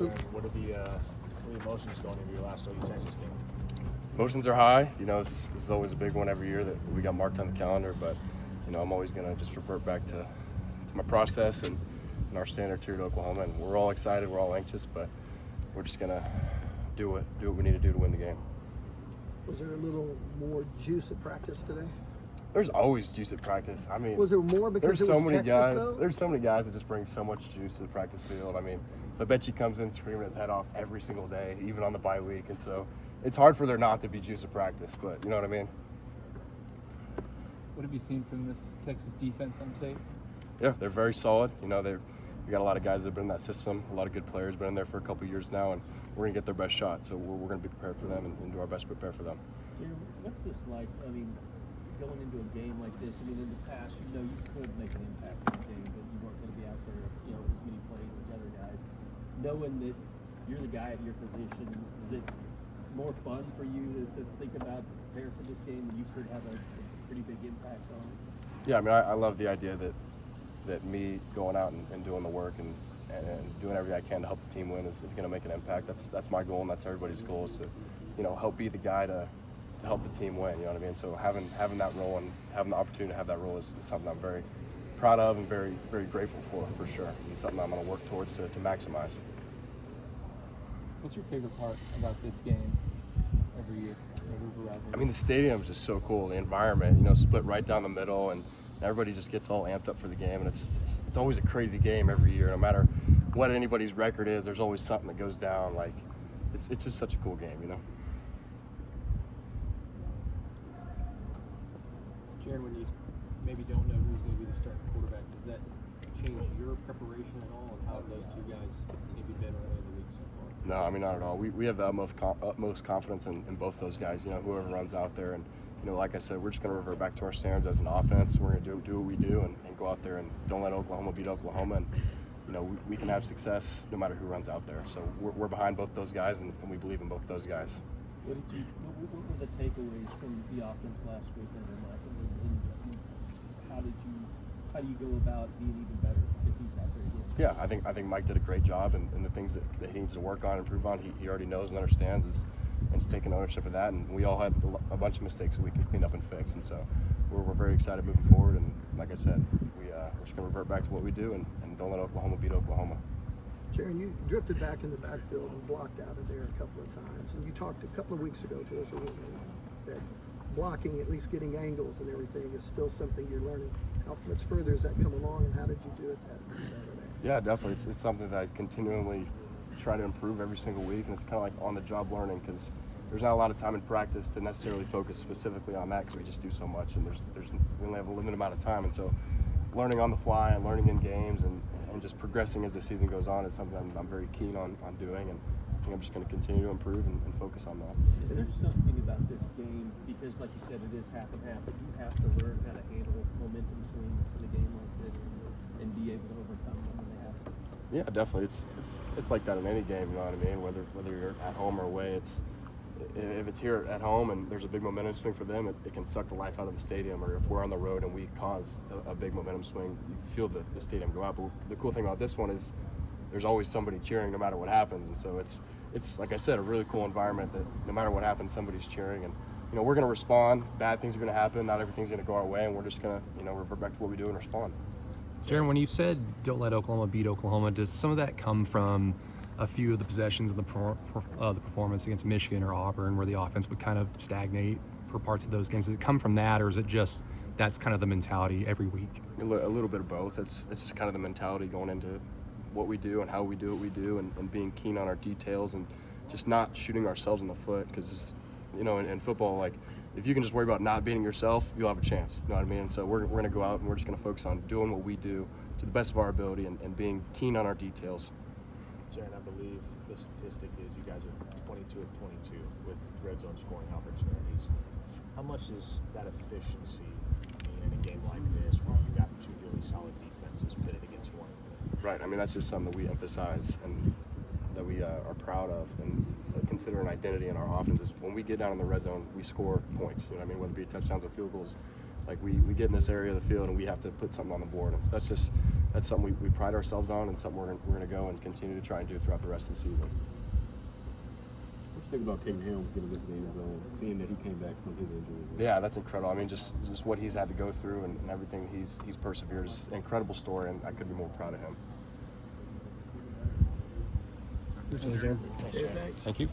Jaren, what are the emotions going into your last OU Texas game? Emotions are high. You know, this is always a big one every year that we got marked on the calendar, but, you know, I'm always going to just revert back to my process and our standards here at Oklahoma. And we're all excited, we're all anxious, but we're just going to do what we need to do to win the game. Was there a little more juice at practice today? There's always juice at practice. I mean, was there more because there's it was so many Texas, guys. though? There's so many guys that just bring so much juice to the practice field. I mean, I bet he comes in screaming his head off every single day, even on the bye week, and so it's hard for there not to be juice at practice. But you know what I mean? What have you seen from this Texas defense on tape? Yeah, they're very solid. You know, we got a lot of guys that have been in that system. A lot of good players been in there for a couple of years now, and we're gonna get their best shot. So we're gonna be prepared for them and do our best to prepare for them. Jaren, what's this like? I mean, going into a game like this, I mean, in the past, you know, you could make an impact in the game, but you weren't going to be out there, you know, as many plays as other guys. Knowing that you're the guy at your position, is it more fun for you to think about, prepare for this game, that you could have a pretty big impact on it? Yeah, I mean, I love the idea that me going out and doing the work and doing everything I can to help the team win is going to make an impact. That's my goal, and that's everybody's goal, is to, you know, help be the guy to help the team win, you know what I mean? So having that role and having the opportunity to have that role is something I'm very proud of and very, very grateful for sure. And something I'm going to work towards to maximize. What's your favorite part about this game every year? I mean, the stadium is just so cool. The environment, you know, split right down the middle, and everybody just gets all amped up for the game. And it's always a crazy game every year. No matter what anybody's record is, there's always something that goes down. Like, it's just such a cool game, you know? Jaren, when you maybe don't know who's going to be the starting quarterback, does that change your preparation at all, and how have those two guys maybe been early in the week so far? No, I mean, not at all. We have the utmost confidence in both those guys, you know, whoever runs out there. And, you know, like I said, we're just going to revert back to our standards as an offense. We're going to do what we do and go out there and don't let Oklahoma beat Oklahoma. And, you know, we can have success no matter who runs out there. So we're behind both those guys, and we believe in both those guys. What were the takeaways from the offense last week, and how do you go about being even better if he's out there again? Yeah, I think Mike did a great job, and the things that he needs to work on and improve on, he already knows and understands, and he's taking ownership of that. And we all had a bunch of mistakes that we can clean up and fix, and so we're very excited moving forward. And like I said, we're just going to revert back to what we do and don't let Oklahoma beat Oklahoma. Jaren, you drifted back in the backfield and blocked out of there a couple of times. And you talked a couple of weeks ago to us that blocking, at least getting angles and everything, is still something you're learning. How much further has that come along, and how did you do it that Saturday? Yeah, definitely. It's something that I continually try to improve every single week, and it's kind of like on-the-job learning, because there's not a lot of time in practice to necessarily focus specifically on that, because we just do so much, and we only have a limited amount of time. And so learning on the fly and learning in games and just progressing as the season goes on is something I'm very keen on doing, and I think I'm just going to continue to improve and focus on that. Is there something about this game, because like you said, it is half and half, but you have to learn how to handle momentum swings in a game like this and be able to overcome them when they happen? Yeah, definitely. It's like that in any game, you know what I mean? Whether you're at home or away, if it's here at home and there's a big momentum swing for them, it can suck the life out of the stadium. Or if we're on the road and we cause a big momentum swing, you feel the stadium go out. But the cool thing about this one is there's always somebody cheering no matter what happens. And so it's like I said, a really cool environment that no matter what happens, somebody's cheering. And, you know, we're going to respond. Bad things are going to happen. Not everything's going to go our way, and we're just going to, you know, revert back to what we do and respond. Jaren, when you said don't let Oklahoma beat Oklahoma, does some of that come from a few of the possessions of the performance against Michigan or Auburn, where the offense would kind of stagnate for parts of those games? Does it come from that, or is it just that's kind of the mentality every week? A little bit of both. It's just kind of the mentality going into what we do and how we do what we do, and being keen on our details and just not shooting ourselves in the foot, because, you know, in football, like, if you can just worry about not beating yourself, you'll have a chance. You know what I mean? And so we're going to go out and we're just going to focus on doing what we do to the best of our ability and being keen on our details. Jaren, I believe the statistic is you guys are 22 of 22 with red zone scoring opportunities. How much is that efficiency in a game like this, where you've got two really solid defenses pitted against one? Right. I mean, that's just something that we emphasize and that we are proud of and consider an identity in our offense. Is when we get down in the red zone, we score points. You know what I mean? Whether it be touchdowns or field goals, like we get in this area of the field and we have to put something on the board. And so that's just that's something we pride ourselves on, and something we're going to go and continue to try and do throughout the rest of the season. What you think about Caden Helms getting this in the end zone, seeing that he came back from his injuries? Yeah, that's incredible. I mean, just what he's had to go through and everything he's persevered is an incredible story, and I couldn't be more proud of him. Thank you.